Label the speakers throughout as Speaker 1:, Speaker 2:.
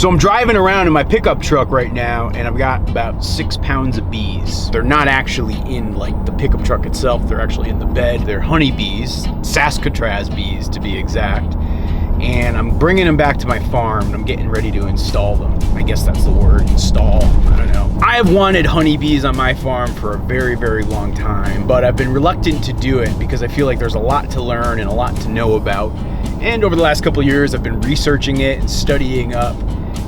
Speaker 1: So I'm driving around in my pickup truck right now, and I've got about 6 pounds of bees. They're not actually in like the pickup truck itself, they're actually in the bed. They're honeybees, Saskatraz bees to be exact. And I'm bringing them back to my farm, and I'm getting ready to install them. I guess that's the word, install, I don't know. I have wanted honeybees on my farm for a very, very long time, but I've been reluctant to do it because I feel like there's a lot to learn and a lot to know about. And over the last couple of years, I've been researching it and studying up.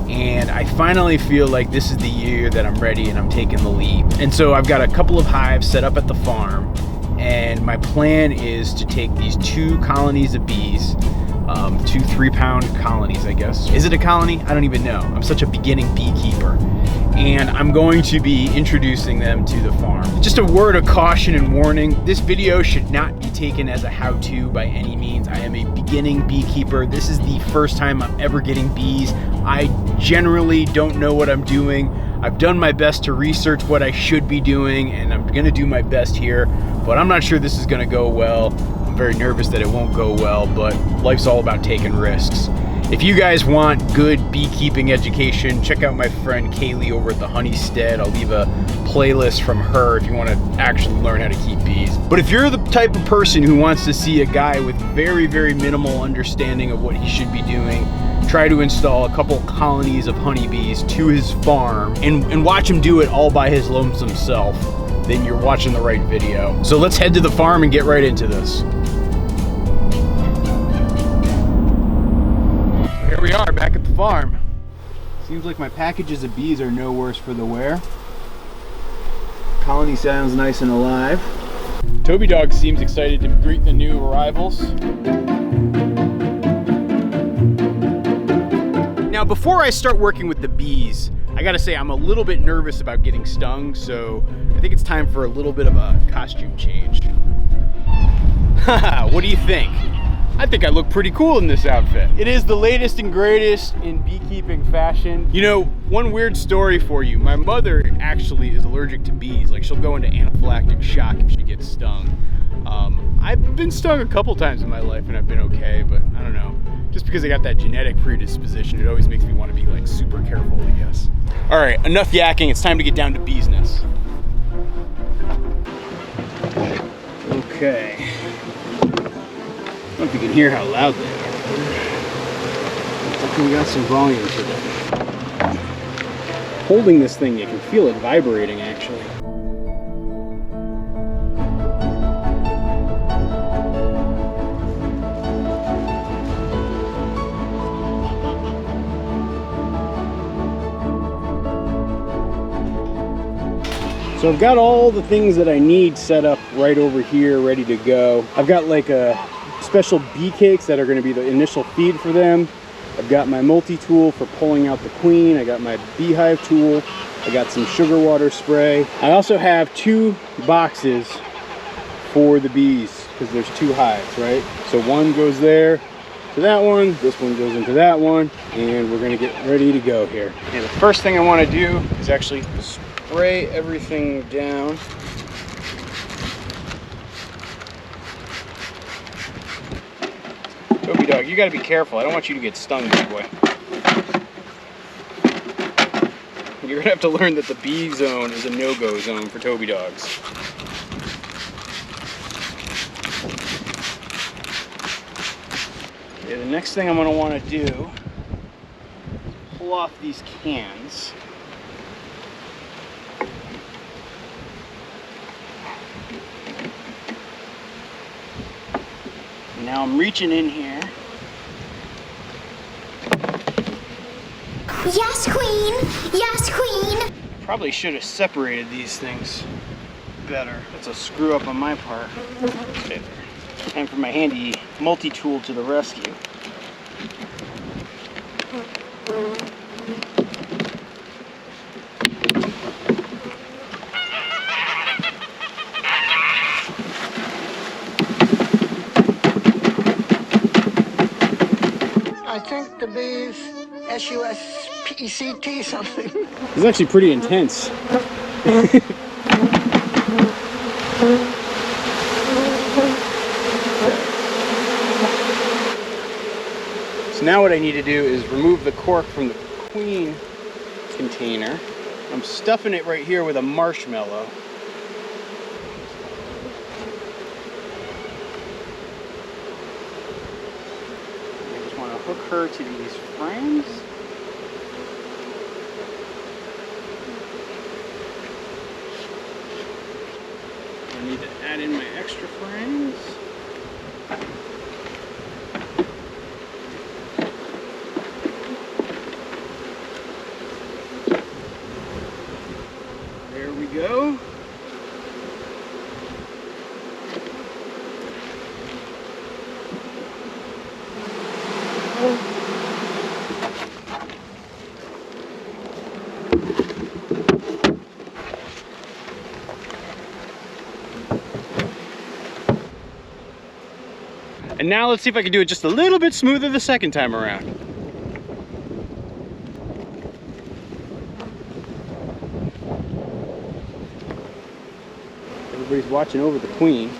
Speaker 1: And I finally feel like this is the year that I'm ready and I'm taking the leap. And so I've got a couple of hives set up at the farm, and my plan is to take these 2 colonies of bees, 2 3-pound colonies, I guess. Is it a colony? I don't even know. I'm such a beginning beekeeper. And I'm going to be introducing them to the farm. Just a word of caution and warning, this video should not be taken as a how-to by any means. I am a beginning beekeeper. This is the first time I'm ever getting bees. I generally don't know what I'm doing. I've done my best to research what I should be doing, and I'm gonna do my best here, but I'm not sure this is gonna go well. I'm very nervous that it won't go well, but life's all about taking risks. If you guys want good beekeeping education, check out my friend Kaylee over at the Homestead. I'll leave a playlist from her if you want to actually learn how to keep bees. But if you're the type of person who wants to see a guy with very, very minimal understanding of what he should be doing, try to install a couple colonies of honeybees to his farm and watch him do it all by his lonesome self, then you're watching the right video. So let's head to the farm and get right into this. Here we are back at the farm. Seems like my packages of bees are no worse for the wear. Colony sounds nice and alive. Toby Dog seems excited to greet the new arrivals. Now, before I start working with the bees, I gotta say I'm a little bit nervous about getting stung, so I think it's time for a little bit of a costume change. Haha, what do you think? I think I look pretty cool in this outfit. It is the latest and greatest in beekeeping fashion. You know, one weird story for you. My mother actually is allergic to bees. Like, she'll go into anaphylactic shock if she gets stung. I've been stung a couple times in my life and I've been okay, but I don't know. Just because I got that genetic predisposition, it always makes me want to be like super careful, I guess. All right, enough yakking. It's time to get down to business. Okay. I don't know if you can hear how loud they are. Looks like we got some volume to them. Holding this thing, you can feel it vibrating actually. So I've got all the things that I need set up right over here, ready to go. I've got like a special bee cakes that are going to be the initial feed for them. I've got my multi-tool for pulling out the queen. I got my beehive tool. I got some sugar water spray. I also have 2 boxes for the bees because there's 2 hives, right? So one goes there to that one, this one goes into that one, and we're going to get ready to go here. And the first thing I want to do is actually spray everything down. Toby Dog, you gotta be careful. I don't want you to get stung, big boy. You're gonna have to learn that the bee zone is a no-go zone for Toby Dogs. Okay, the next thing I'm gonna want to do, pull off these cans. Now I'm reaching in here.
Speaker 2: Yes, Queen! Yes, Queen!
Speaker 1: Probably should have separated these things better. That's a screw up on my part. Okay, there. Time for my handy multi-tool to the rescue.
Speaker 3: I think the bees, S-U-S-P-E-C-T something.
Speaker 1: This is actually pretty intense. So now what I need to do is remove the cork from the queen container. I'm stuffing it right here with a marshmallow. I just want to hook her to these frames. I need to add in my extra frames. There we go. And now let's see if I can do it just a little bit smoother the second time around. Everybody's watching over the queen.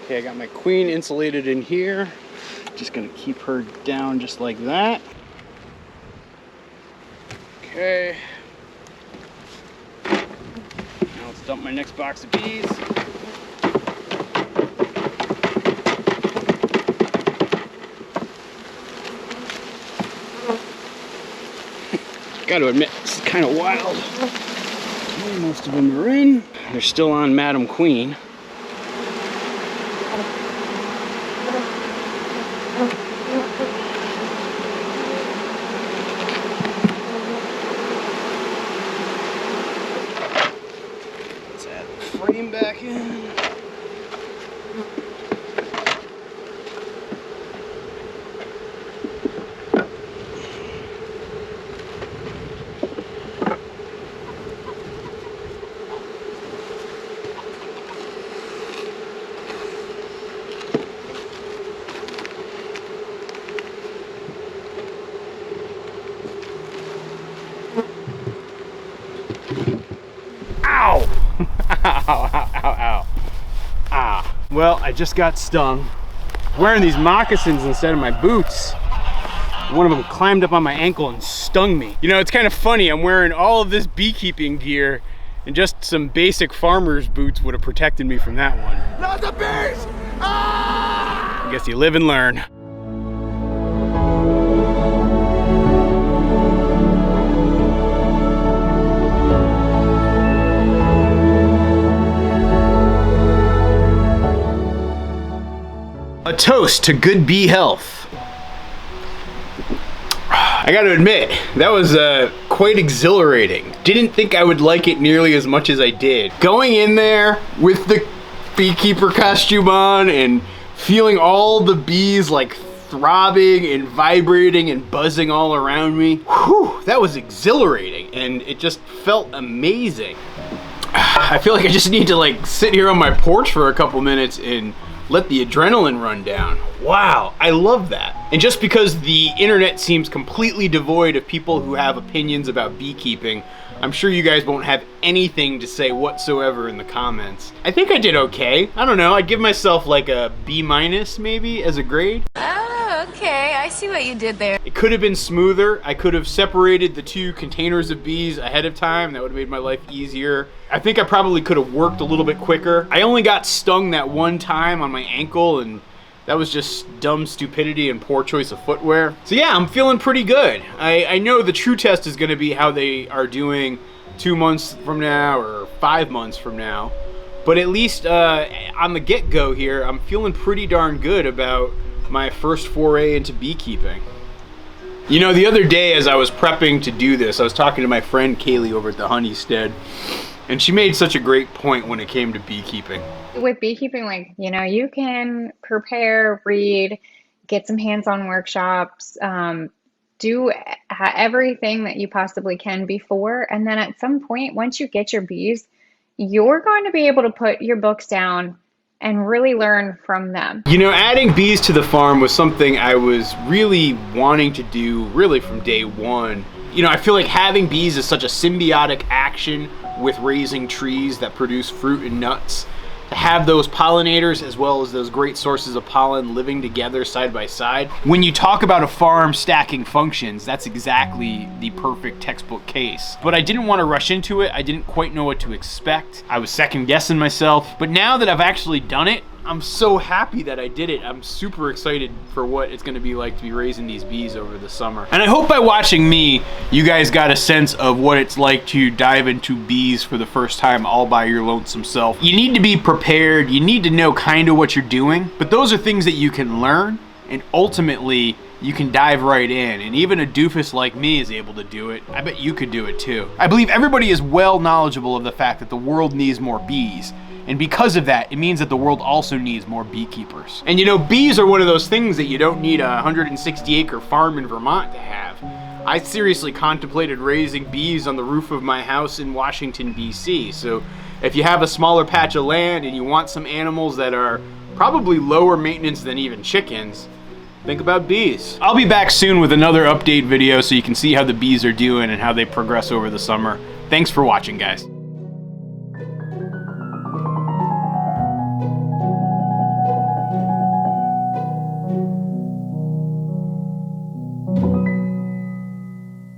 Speaker 1: Okay, I got my queen insulated in here. Just gonna keep her down just like that. Okay. Now let's dump my next box of bees. Gotta admit, this is kind of wild. Okay, most of them are in. They're still on Madam Queen. Let's add the frame back in. Ow! Ow, ow, ow, ow. Ah. Well, I just got stung. Wearing these moccasins instead of my boots. One of them climbed up on my ankle and stung me. You know, it's kind of funny. I'm wearing all of this beekeeping gear and just some basic farmer's boots would have protected me from that one.
Speaker 3: Not the bees! Ah!
Speaker 1: I guess you live and learn. A toast to good bee health. I gotta admit, that was quite exhilarating. Didn't think I would like it nearly as much as I did. Going in there with the beekeeper costume on and feeling all the bees like throbbing and vibrating and buzzing all around me. Whew, that was exhilarating and it just felt amazing. I feel like I just need to like sit here on my porch for a couple minutes and let the adrenaline run down. Wow, I love that. And just because the internet seems completely devoid of people who have opinions about beekeeping, I'm sure you guys won't have anything to say whatsoever in the comments. I think I did okay. I don't know, I'd give myself like a B- maybe as a grade.
Speaker 4: Oh, okay, I see what you did there.
Speaker 1: It could have been smoother. I could have separated the two containers of bees ahead of time. That would have made my life easier. I think I probably could have worked a little bit quicker. I only got stung that one time on my ankle and that was just dumb stupidity and poor choice of footwear. So yeah, I'm feeling pretty good. I know the true test is gonna be how they are doing 2 months from now or 5 months from now. But at least on the get-go here, I'm feeling pretty darn good about my first foray into beekeeping. You know, the other day as I was prepping to do this, I was talking to my friend Kaylee over at the Homestead, and she made such a great point when it came to beekeeping.
Speaker 5: With beekeeping, like, you know, you can prepare, read, get some hands-on workshops, do everything that you possibly can before. And then at some point, once you get your bees, you're going to be able to put your books down and really learn from them.
Speaker 1: You know, adding bees to the farm was something I was really wanting to do really from day one. You know, I feel like having bees is such a symbiotic action with raising trees that produce fruit and nuts. to have those pollinators as well as those great sources of pollen living together side by side. When you talk about a farm stacking functions, that's exactly the perfect textbook case. But I didn't want to rush into it. I didn't quite know what to expect. I was second guessing myself. But now that I've actually done it, I'm so happy that I did it. I'm super excited for what it's gonna be like to be raising these bees over the summer. And I hope by watching me, you guys got a sense of what it's like to dive into bees for the first time all by your lonesome self. You need to be prepared, you need to know kind of what you're doing, but those are things that you can learn, and ultimately, you can dive right in, and even a doofus like me is able to do it. I bet you could do it too. I believe everybody is well knowledgeable of the fact that the world needs more bees. And because of that, it means that the world also needs more beekeepers. And you know, bees are one of those things that you don't need a 160-acre farm in Vermont to have. I seriously contemplated raising bees on the roof of my house in Washington, D.C. So if you have a smaller patch of land and you want some animals that are probably lower maintenance than even chickens, think about bees. I'll be back soon with another update video so you can see how the bees are doing and how they progress over the summer. Thanks for watching, guys.